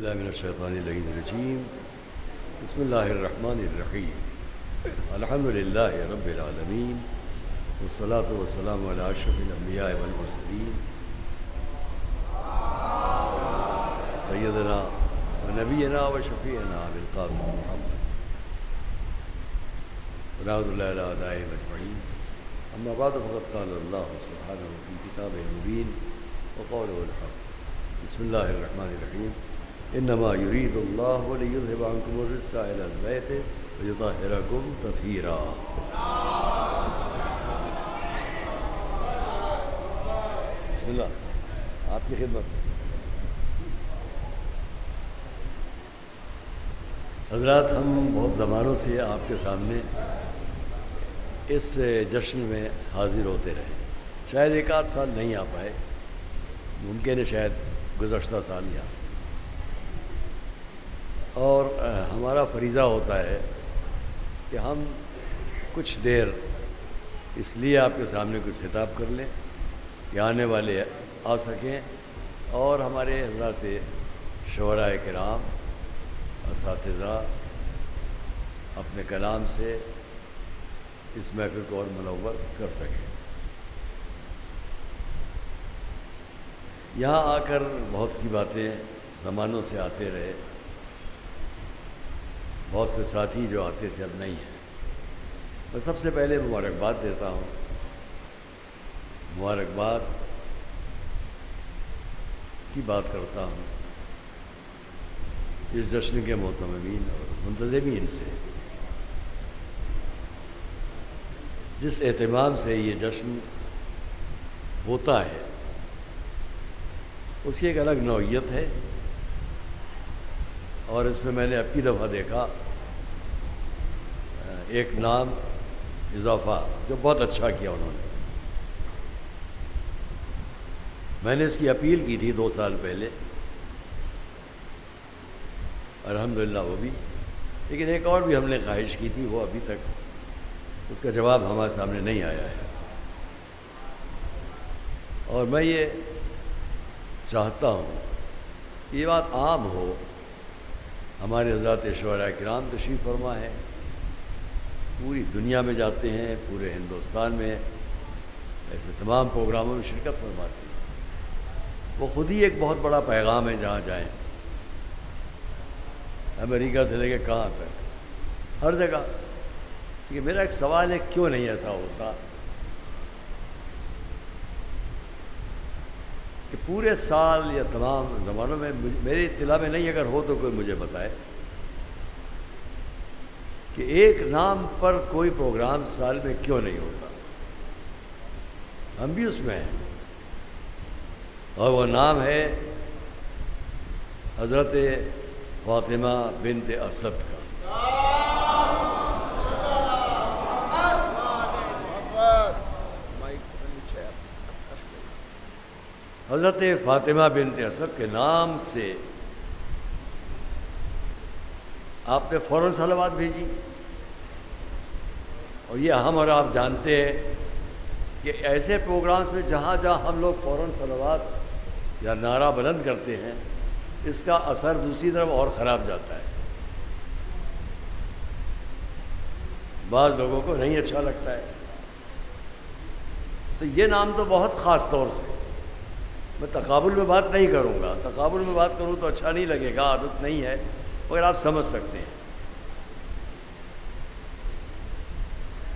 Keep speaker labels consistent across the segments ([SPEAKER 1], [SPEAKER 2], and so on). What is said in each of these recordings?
[SPEAKER 1] باللہ من الشیطان اللعین الرجیم بسم اللہ الرحمن الرحیم الحمد للہ رب العالمین والصلاة والسلام علی اشرف الانبیاء والمرسلین سیدنا و نبینا و شفیعنا بالقاسم محمد ونعوذ باللہ علی اعدائہم اجمعین اما بعد فقد قال اللہ سبحانہ فی کتابہ المبین وقولہ الحق بسم اللہ الرحمن الرحیم انما یرید اللہ لیذھب عنکم الرجس اہل البیت ویطہرکم تطہیرا۔ بسم اللہ، آپ کی خدمت۔ حضرات، ہم بہت زمانوں سے آپ کے سامنے اس جشن میں حاضر ہوتے رہے، شاید ایک آدھ سال نہیں آ پائے، ممکن ہے شاید گزشتہ سال یا، اور ہمارا فریضہ ہوتا ہے کہ ہم کچھ دیر اس لیے آپ کے سامنے کچھ خطاب کر لیں کہ آنے والے آ سکیں اور ہمارے حضرات شعراء کرام اساتذہ اپنے کلام سے اس محفل کو اور منور کر سکیں۔ یہاں آ کر بہت سی باتیں زمانوں سے آتے رہے، بہت سے ساتھی جو آتے تھے اب نہیں ہیں۔ میں سب سے پہلے مبارکباد دیتا ہوں، مبارکباد کی بات کرتا ہوں اس جشن کے معتمدین اور منتظمین سے، جس اہتمام سے یہ جشن ہوتا ہے اس کی ایک الگ نوعیت ہے، اور اس میں میں نے اب کی دفعہ دیکھا ایک نام اضافہ جو بہت اچھا کیا انہوں نے۔ میں نے اس کی اپیل کی تھی 2 سال پہلے، الحمدللہ وہ بھی، لیکن ایک اور بھی ہم نے خواہش کی تھی، وہ ابھی تک اس کا جواب ہمارے سامنے نہیں آیا ہے، اور میں یہ چاہتا ہوں کہ یہ بات عام ہو۔ ہمارے حضرات شعراء کرام تشریف فرما ہے، پوری دنیا میں جاتے ہیں، پورے ہندوستان میں ایسے تمام پروگراموں میں شرکت فرماتے ہیں۔ وہ خود ہی ایک بہت بڑا پیغام ہے، جہاں جائیں، امریکہ سے لے کے کہاں تک، ہر جگہ۔ کہ میرا ایک سوال ہے، کیوں نہیں ایسا ہوتا کہ پورے سال یا تمام زمانوں میں، میری اطلاع میں نہیں، اگر ہو تو کوئی مجھے بتائے، کہ ایک نام پر کوئی پروگرام سال میں کیوں نہیں ہوتا؟ ہم بھی اس میں ہیں، اور وہ نام ہے حضرت فاطمہ بنت اسد کا۔ حضرت فاطمہ بنت اسد کے نام سے آپ نے فوراً صلوات بھیجی، اور یہ ہم اور آپ جانتے ہیں کہ ایسے پروگرامز میں جہاں جہاں ہم لوگ فوراً صلوات یا نعرہ بلند کرتے ہیں، اس کا اثر دوسری طرف اور خراب جاتا ہے، بعض لوگوں کو نہیں اچھا لگتا ہے۔ تو یہ نام تو بہت خاص طور سے، میں تقابل میں بات نہیں کروں گا، تقابل میں بات کروں تو اچھا نہیں لگے گا، عادت نہیں ہے، مگر آپ سمجھ سکتے ہیں۔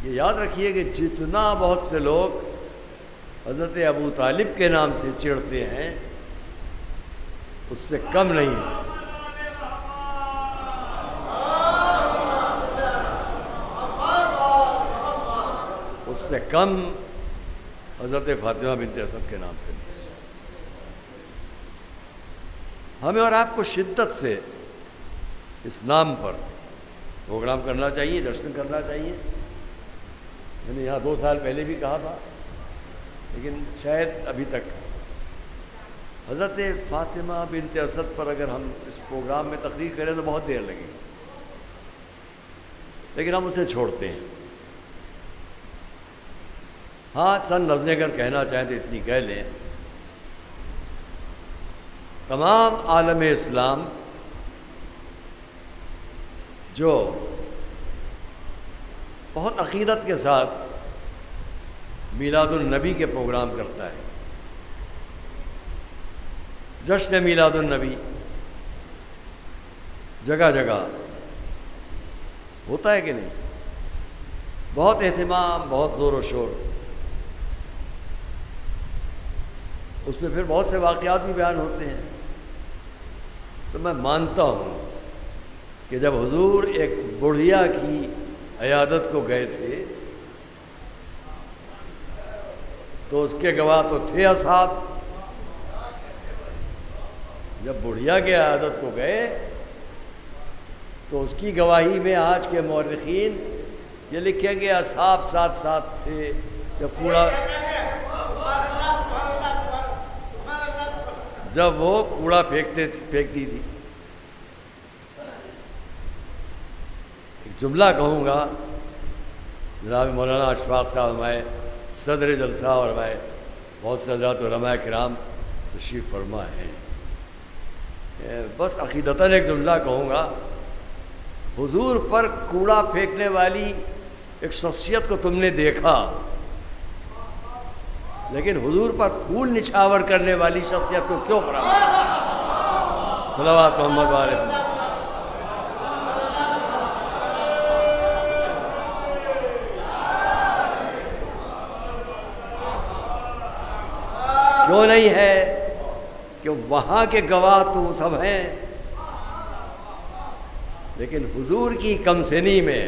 [SPEAKER 1] یہ یاد رکھیے کہ جتنا بہت سے لوگ حضرت ابو طالب کے نام سے چڑھتے ہیں، اس سے کم نہیں ہے اس سے کم حضرت فاطمہ بنت اسد کے نام سے۔ ہمیں اور آپ کو شدت سے اس نام پر پروگرام کرنا چاہیے، جشن کرنا چاہیے۔ میں نے یہاں 2 سال پہلے بھی کہا تھا، لیکن شاید ابھی تک حضرت فاطمہ بنت اسد پر اگر ہم اس پروگرام میں تقریر کریں تو بہت دیر لگے گی، لیکن ہم اسے چھوڑتے ہیں۔ ہاں، چند لفظیں اگر کہنا چاہیں تو اتنی کہہ لیں، تمام عالم اسلام جو بہت عقیدت کے ساتھ میلاد النبی کے پروگرام کرتا ہے، جشن میلاد النبی جگہ جگہ ہوتا ہے کہ نہیں، بہت اہتمام، بہت زور و شور، اس میں پھر بہت سے واقعات بھی بیان ہوتے ہیں۔ تو میں مانتا ہوں کہ جب حضور ایک بڑھیا کی عیادت کو گئے تھے تو اس کے گواہ تو تھے اصحاب، جب بڑھیا کی عیادت کو گئے تو اس کی گواہی میں آج کے مورخین یہ لکھیں گے اصحاب ساتھ ساتھ تھے جب وہ کوڑا پھینکتی تھی۔ ایک جملہ کہوں گا، جناب مولانا اشفاق صاحب ہمارے صدر جلسہ اور ہمارے بہت سے حضرات علماء کرام تشریف فرما ہیں، بس عقیدتاً ایک جملہ کہوں گا، حضور پر کوڑا پھینکنے والی ایک شخصیت کو تم نے دیکھا، لیکن حضور پر پھول نچھاور کرنے والی شخصیت کو کیوں کرا؟ صلوات محمد علیہ۔ کیوں نہیں ہے؟ کہ وہاں کے گواہ تو سب ہیں، لیکن حضور کی کم سنی میں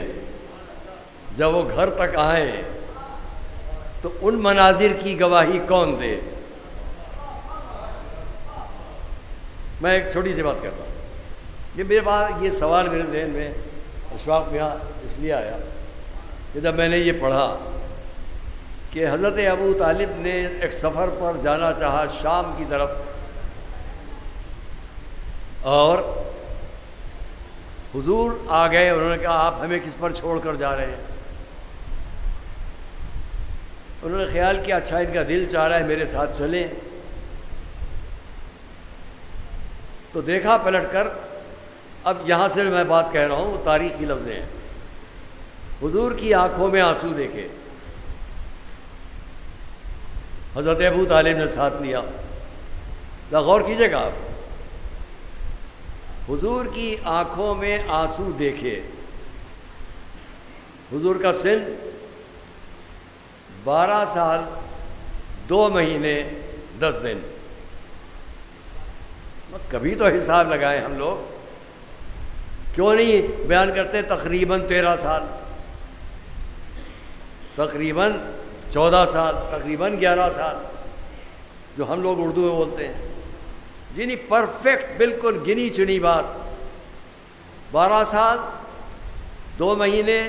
[SPEAKER 1] جب وہ گھر تک آئے تو ان مناظر کی گواہی کون دے؟ میں ایک چھوٹی سی بات کرتا ہوں، یہ سوال میرے ذہن میں اشفاق میاں اس لیے آیا کہ جب میں نے یہ پڑھا کہ حضرت ابو طالب نے ایک سفر پر جانا چاہا شام کی طرف، اور حضور آ گئے، انہوں نے کہا آپ ہمیں کس پر چھوڑ کر جا رہے ہیں؟ انہوں نے خیال کیا اچھا ان کا دل چاہ رہا ہے میرے ساتھ چلیں، تو دیکھا پلٹ کر، اب یہاں سے میں بات کہہ رہا ہوں، تاریخی لفظ ہیں، حضور کی آنکھوں میں آنسو دیکھے، حضرت ابو طالب نے ساتھ لیا۔ غور کیجئے گا آپ، حضور کی آنکھوں میں آنسو دیکھے، حضور کا سن 12 سال 2 مہینے 10 دن، کبھی تو حساب لگائیں ہم لوگ، کیوں نہیں بیان کرتے تقریباً 13 سال، تقریباً 14 سال، تقریباً 11 سال، جو ہم لوگ اردو میں بولتے ہیں، جنہیں پرفیکٹ بالکل گنی چنی بات، 12 سال 2 مہینے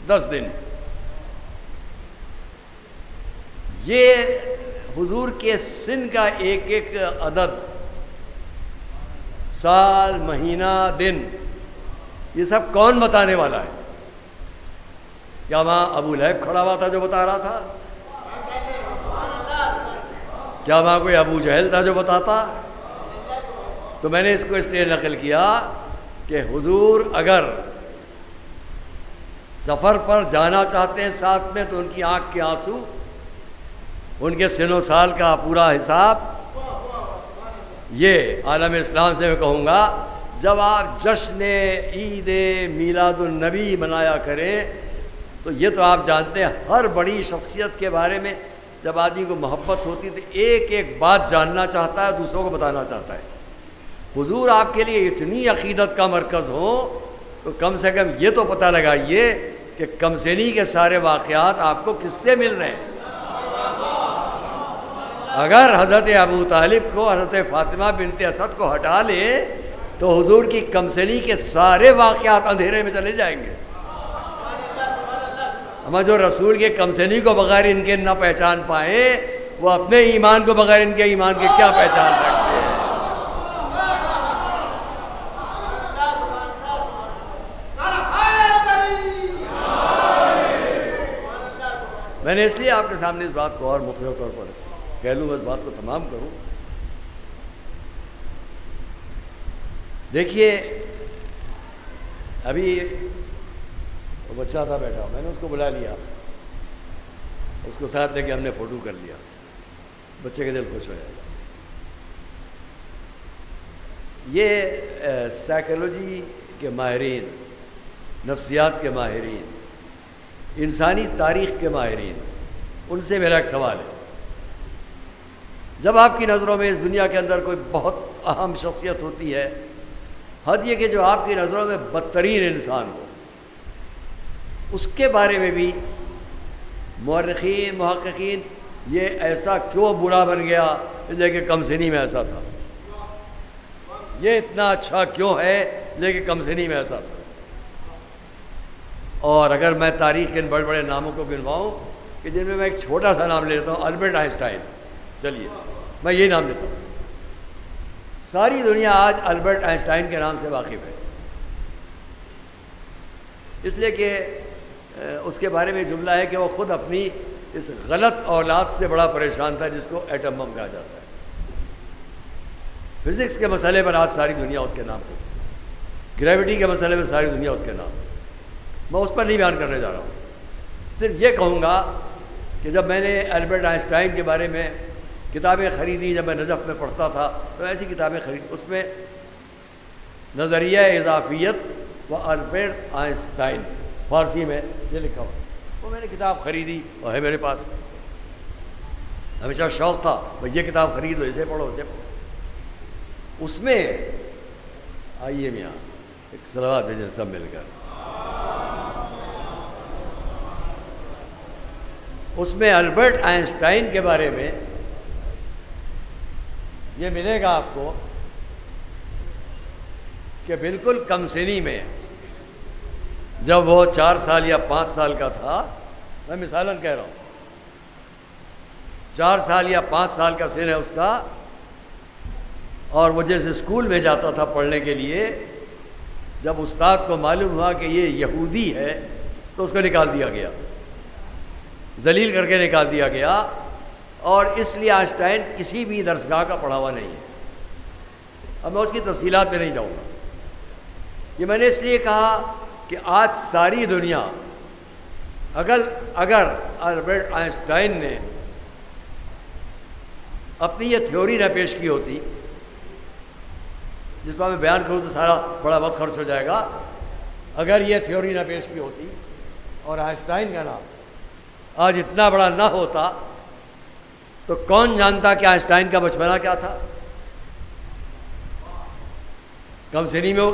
[SPEAKER 1] 10 دن، یہ حضور کے سن کا ایک ایک عدد، سال، مہینہ، دن، یہ سب کون بتانے والا ہے؟ کیا وہاں ابو لہب کھڑا ہوا تھا جو بتا رہا تھا؟ کیا وہاں کوئی ابو جہل تھا جو بتاتا؟ تو میں نے اس کو اس لیے نقل کیا کہ حضور اگر سفر پر جانا چاہتے ہیں ساتھ میں تو ان کی آنکھ کے آنسو، ان کے سن و سال کا پورا حساب، یہ عالم اسلام سے میں کہوں گا، جب آپ جشن عید میلاد النبی منایا کریں تو یہ تو آپ جانتے ہیں ہر بڑی شخصیت کے بارے میں جب آدمی کو محبت ہوتی تو ایک ایک بات جاننا چاہتا ہے، دوسروں کو بتانا چاہتا ہے۔ حضور آپ کے لیے اتنی عقیدت کا مرکز ہو تو کم سے کم یہ تو پتہ لگائیے کہ کمسینی کے سارے واقعات آپ کو کس سے مل رہے ہیں۔ اگر حضرت ابو طالب کو، حضرت فاطمہ بنت اسد کو ہٹا لے تو حضور کی کمسینی کے سارے واقعات اندھیرے میں چلے جائیں گے۔ ہم جو رسول کے کمسینی کو بغیر ان کے نہ پہچان پائیں، وہ اپنے ایمان کو بغیر ان کے ایمان کے کیا پہچان سکتے ہیں؟ میں نے اس لیے آپ کے سامنے اس بات کو اور مختصر طور پر کہہ لوں، اس بات کو تمام کروں۔ دیکھیے ابھی وہ بچہ تھا بیٹھا، میں نے اس کو بلا لیا، اس کو ساتھ لے کے ہم نے فوٹو کر لیا، بچے کا دل خوش ہو جائے گا۔ یہ سائیکالوجی کے ماہرین، نفسیات کے ماہرین، انسانی تاریخ کے ماہرین، ان سے میرا ایک سوال ہے، جب آپ کی نظروں میں اس دنیا کے اندر کوئی بہت اہم شخصیت ہوتی ہے، حد یہ کہ جو آپ کی نظروں میں بدترین انسان ہو، اس کے بارے میں بھی مورخین، محققین یہ ایسا کیوں برا بن گیا، لیکن کم سنی میں ایسا تھا، یہ اتنا اچھا کیوں ہے لیکن کم سنی میں ایسا تھا۔ اور اگر میں تاریخ کے ان بڑے بڑے ناموں کو گنواؤں کہ جن میں میں ایک چھوٹا سا نام لے لیتا ہوں، البرٹ آئنسٹائن، چلیے میں یہ نام لیتا ہوں، ساری دنیا آج البرٹ آئنسٹائن کے نام سے واقف ہے، اس لیے کہ اس کے بارے میں جملہ ہے کہ وہ خود اپنی اس غلط اولاد سے بڑا پریشان تھا جس کو ایٹم بم کہا جاتا ہے۔ فزکس کے مسئلے پر آج ساری دنیا اس کے نام پہ، گریوٹی کے مسئلے میں ساری دنیا اس کے نام، میں اس پر نہیں بیان کرنے جا رہا ہوں، صرف یہ کہوں گا کہ جب میں نے البرٹ آئنسٹائن کے بارے میں کتابیں خریدی، جب میں نجف میں پڑھتا تھا تو ایسی کتابیں خریدی، اس میں نظریہ اضافیت و البرٹ آئنسٹائن فارسی میں یہ لکھا ہوا، وہ میں نے کتاب خریدی اور ہے میرے پاس، ہمیشہ شوق تھا بھائی یہ کتاب خریدو، اسے پڑھو اسے پڑھو۔ اس میں آئیے میاں ایک صلوات بھیجیں سب مل کر، اس میں البرٹ آئنسٹائن کے بارے میں یہ ملے گا آپ کو کہ بالکل کم سنی میں، جب وہ 4 سال یا 5 سال کا تھا، میں مثالاً کہہ رہا ہوں، 4 سال یا 5 سال کا سن ہے اس کا، اور وہ جیسے اسکول میں جاتا تھا پڑھنے کے لیے، جب استاد کو معلوم ہوا کہ یہ یہودی ہے تو اس کو نکال دیا گیا، ذلیل کر کے نکال دیا گیا، اور اس لیے آئنسٹائن کسی بھی درسگاہ کا پڑھا ہوا نہیں ہے۔ اب میں اس کی تفصیلات میں نہیں جاؤں گا، یہ میں نے اس لیے کہا کہ آج ساری دنیا اگر البرٹ آئنسٹائن نے اپنی یہ تھیوری نہ پیش کی ہوتی، جس پر میں بیان کروں تو سارا بڑا وقت خرچ ہو جائے گا، اگر یہ تھیوری نہ پیش کی ہوتی اور آئنسٹائن کا نام آج اتنا بڑا نہ ہوتا، تو کون جانتا کہ آئنسٹائن کا بچپنا کیا تھا؟ کم سنی میں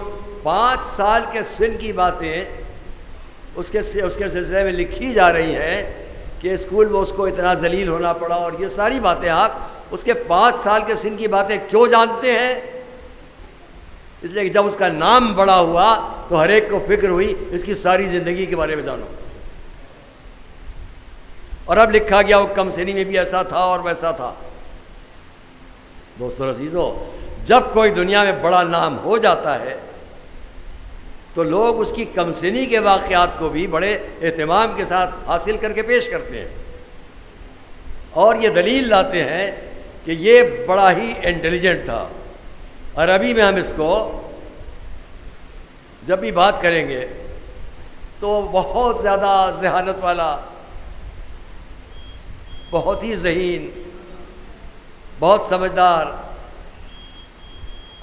[SPEAKER 1] 5 سال کے سن کی باتیں اس کے سلسلے میں لکھی جا رہی ہیں کہ اسکول میں اس کو اتنا ذلیل ہونا پڑا، اور یہ ساری باتیں آپ اس کے 5 سال کے سن کی باتیں کیوں جانتے ہیں؟ اس لیے کہ جب اس کا نام بڑا ہوا تو ہر ایک کو فکر ہوئی اس کی ساری زندگی کے بارے میں جانو، اور اب لکھا گیا وہ کم سنی میں بھی ایسا تھا اور ویسا تھا۔ دوستو عزیزو، جب کوئی دنیا میں بڑا نام ہو جاتا ہے تو لوگ اس کی کم سنی کے واقعات کو بھی بڑے اہتمام کے ساتھ حاصل کر کے پیش کرتے ہیں، اور یہ دلیل لاتے ہیں کہ یہ بڑا ہی انٹیلیجنٹ تھا۔ عربی میں ہم اس کو جب بھی بات کریں گے تو بہت زیادہ ذہانت والا، بہت ہی ذہین، بہت سمجھدار۔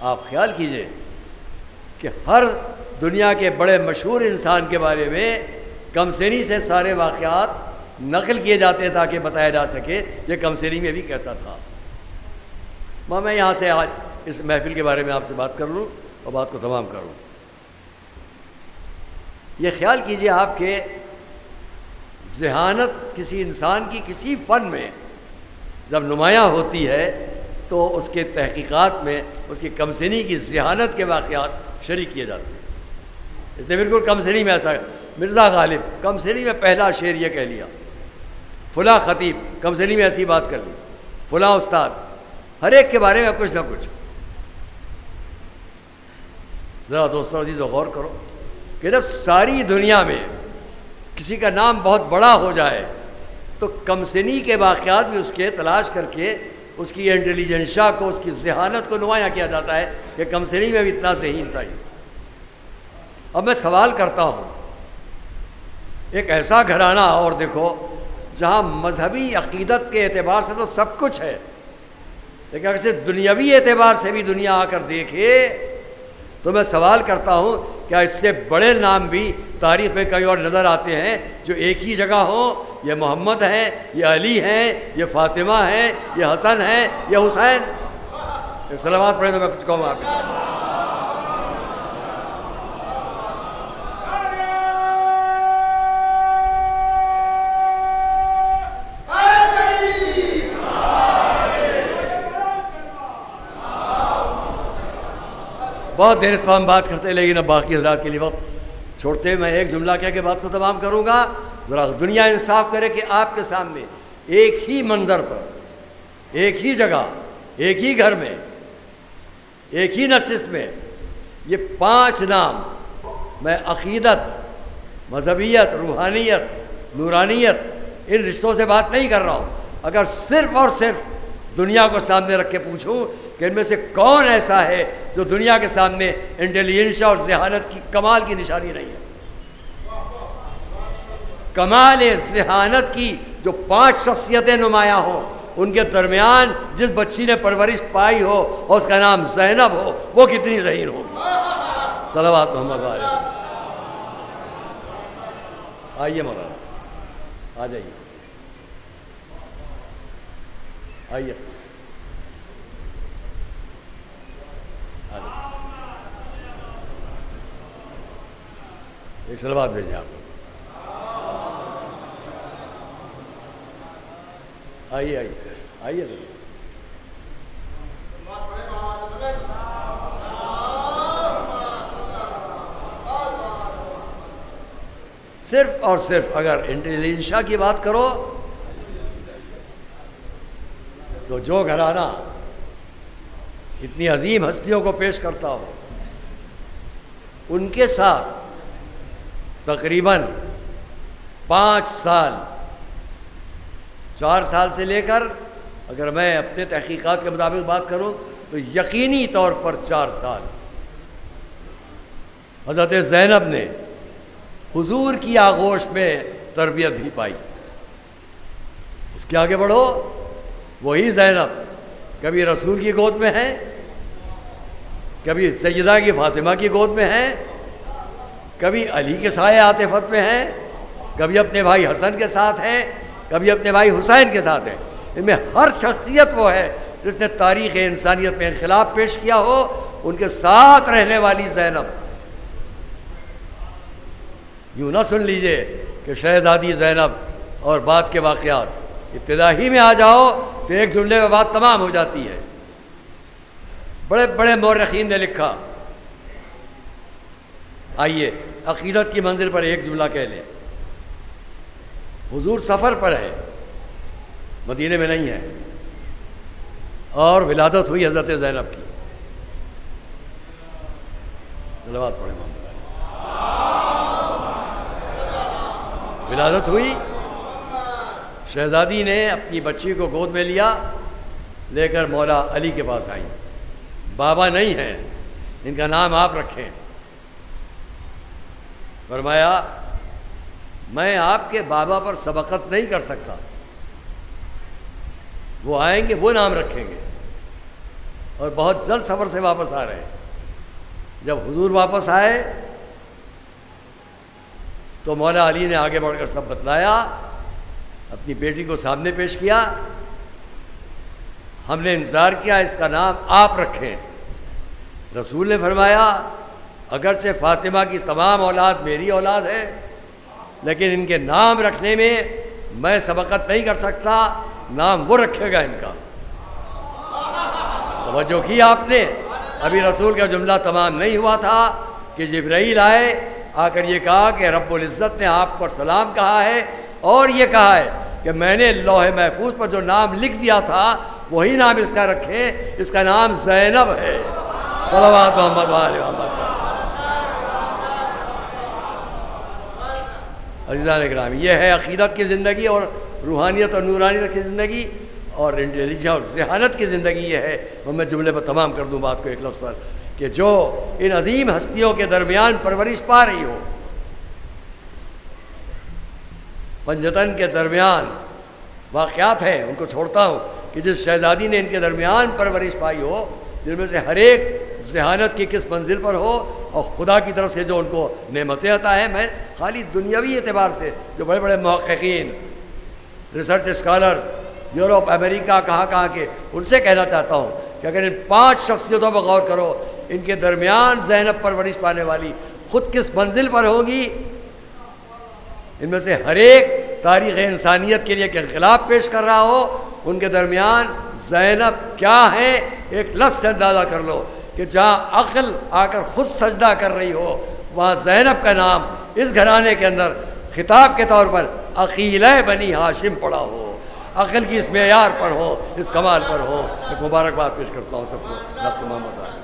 [SPEAKER 1] آپ خیال کیجئے کہ ہر دنیا کے بڑے مشہور انسان کے بارے میں کم سنی سے سارے واقعات نقل کیے جاتے ہیں تاکہ بتایا جا سکے یہ کم سنی میں بھی کیسا تھا۔ میں یہاں سے آج اس محفل کے بارے میں آپ سے بات کر لوں اور بات کو تمام کروں۔ یہ خیال کیجئے آپ کہ ذہانت کسی انسان کی کسی فن میں جب نمایاں ہوتی ہے تو اس کے تحقیقات میں اس کی کم سنی کی ذہانت کے واقعات شریک کیے جاتے ہیں۔ اس نے بالکل کم سنی میں ایسا، مرزا غالب کم سنی میں پہلا شعر یہ کہہ لیا، فلاں خطیب کم سنی میں ایسی بات کر لی، فلاں استاد، ہر ایک کے بارے میں کچھ نہ کچھ۔ ذرا دوستو عزیزو غور کرو کہ جب ساری دنیا میں کسی کا نام بہت بڑا ہو جائے تو کم سنی کے واقعات بھی اس کے تلاش کر کے اس کی انٹیلیجنشا کو، اس کی ذہانت کو نمایاں کیا جاتا ہے کہ کم سنی میں بھی اتنا ذہین تھا۔ اب میں سوال کرتا ہوں، ایک ایسا گھرانہ اور دیکھو جہاں مذہبی عقیدت کے اعتبار سے تو سب کچھ ہے، لیکن اگر صرف دنیاوی اعتبار سے بھی دنیا آ کر دیکھے تو میں سوال کرتا ہوں کیا اس سے بڑے نام بھی تاریخ میں کئی اور نظر آتے ہیں جو ایک ہی جگہ ہوں؟ یہ محمد ہیں، یہ علی ہیں، یہ فاطمہ ہیں، یہ حسن ہیں، یہ حسین۔ ایک سلامات پڑھیں تو میں کچھ کہوں آپ کو۔ بہت دیر اس پر ہم بات کرتے ہیں، لیکن اب باقی حضرات کے لیے وقت چھوڑتے میں ایک جملہ کہہ کے بات کو تمام کروں گا۔ ذرا دنیا انصاف کرے کہ آپ کے سامنے ایک ہی منظر پر، ایک ہی جگہ، ایک ہی گھر میں، ایک ہی نشست میں یہ 5 نام، میں عقیدت، مذہبیت، روحانیت، نورانیت ان رشتوں سے بات نہیں کر رہا ہوں۔ اگر صرف اور صرف دنیا کو سامنے رکھ کے پوچھوں کہ ان میں سے کون ایسا ہے جو دنیا کے سامنے انٹیلیجنس اور ذہانت کی کمال کی نشانی نہیں ہے، کمال ذہانت کی جو 5 شخصیتیں نمایاں ہوں، ان کے درمیان جس بچی نے پرورش پائی ہو اور اس کا نام زینب ہو، وہ کتنی ذہین ہوگی۔ صلوات محمد علیہ۔ آئیے مولانا، آ جائیے، آئیے، ایک صلوات بھیجیں آپ۔ آئیے آئیے آئیے، صرف اور صرف اگر انٹیلیجنس کی بات کرو تو جو گھرانہ اتنی عظیم ہستیوں کو پیش کرتا ہو، ان کے ساتھ تقریباً 5 سال، 4 سال سے لے کر، اگر میں اپنے تحقیقات کے مطابق بات کروں تو یقینی طور پر 4 سال حضرت زینب نے حضور کی آغوش میں تربیت بھی پائی۔ اس کے آگے بڑھو، وہی زینب کبھی رسول کی گود میں ہے، کبھی سیدہ کی فاطمہ کی گود میں ہے، کبھی علی کے سائے عاطفت میں ہیں، کبھی اپنے بھائی حسن کے ساتھ ہیں، کبھی اپنے بھائی حسین کے ساتھ ہیں۔ ان میں ہر شخصیت وہ ہے جس نے تاریخ انسانیت میں انقلاب پیش کیا ہو، ان کے ساتھ رہنے والی زینب۔ یوں نہ سن لیجئے کہ شہزادی زینب اور بعد کے واقعات، ابتدا ہی میں آ جاؤ تو ایک جملے میں بات تمام ہو جاتی ہے۔ بڑے بڑے مورخین نے لکھا، آئیے عقیدت کی منزل پر ایک جملہ کہہ لیں۔ حضور سفر پر ہے، مدینے میں نہیں ہے، اور ولادت ہوئی حضرت زینب کی۔ صلوات پڑھیں محمد۔ ولادت ہوئی، شہزادی نے اپنی بچی کو گود میں لیا، لے کر مولا علی کے پاس آئی۔ بابا نہیں ہیں، ان کا نام آپ رکھیں۔ فرمایا میں آپ کے بابا پر سبقت نہیں کر سکتا، وہ آئیں گے وہ نام رکھیں گے، اور بہت جلد سفر سے واپس آ رہے ہیں۔ جب حضور واپس آئے تو مولا علی نے آگے بڑھ کر سب بتلایا، اپنی بیٹی کو سامنے پیش کیا۔ ہم نے انتظار کیا اس کا نام آپ رکھیں۔ رسول نے فرمایا اگرچہ فاطمہ کی تمام اولاد میری اولاد ہے، لیکن ان کے نام رکھنے میں میں سبقت نہیں کر سکتا، نام وہ رکھے گا ان کا۔ توجہ کی آپ نے؟ ابھی رسول کا جملہ تمام نہیں ہوا تھا کہ جبرائیل آئے، آ کر یہ کہا کہ رب العزت نے آپ پر سلام کہا ہے، اور یہ کہا ہے کہ میں نے لوح محفوظ پر جو نام لکھ دیا تھا وہی نام اس کا رکھیں، اس کا نام زینب ہے۔ صلوات محمد وآل محمد۔ عزیزان اکرام، یہ ہے عقیدت کی زندگی اور روحانیت اور نورانیت کی زندگی، اور انٹیلیجنس اور ذہانت کی زندگی یہ ہے۔ میں جملے پر تمام کر دوں بات کو ایک لفظ پر۔ کہ جو ان عظیم ہستیوں کے درمیان پرورش پا رہی ہو. پنجتن کے درمیان واقعات ہیں، ان کو چھوڑتا ہوں، کہ جس شہزادی نے ان کے درمیان پرورش پائی ہو، جن میں سے ہر ایک ذہانت کی کس منزل پر ہو، اور خدا کی طرف سے جو ان کو نعمتیں عطا ہے. میں خالی دنیاوی اعتبار سے جو بڑے بڑے محققین، ریسرچ اسکالرز، یورپ، امریکہ، کہاں کے، ان سے کہنا چاہتا ہوں کہ اگر ان 5 شخصیتوں پر غور کرو، ان کے درمیان زینب پرورش پانے والی خود کس منزل پر ہوں گی. ان میں سے ہر ایک تاریخ انسانیت کے لیے ایک انقلاب پیش کر رہا ہو. ان کے درمیان زینب کیا ہے، ایک لفظ سے اندازہ کر لو کہ جہاں عقل آ کر خود سجدہ کر رہی ہو، وہاں زینب کا نام اس گھرانے کے اندر خطاب کے طور پر عقیلہ بنی ہاشم پڑا ہو، عقل کی اس معیار پر ہو، اس کمال پر ہو. ایک مبارکباد پیش کرتا ہوں سب کو. ڈاکٹر محمد علی.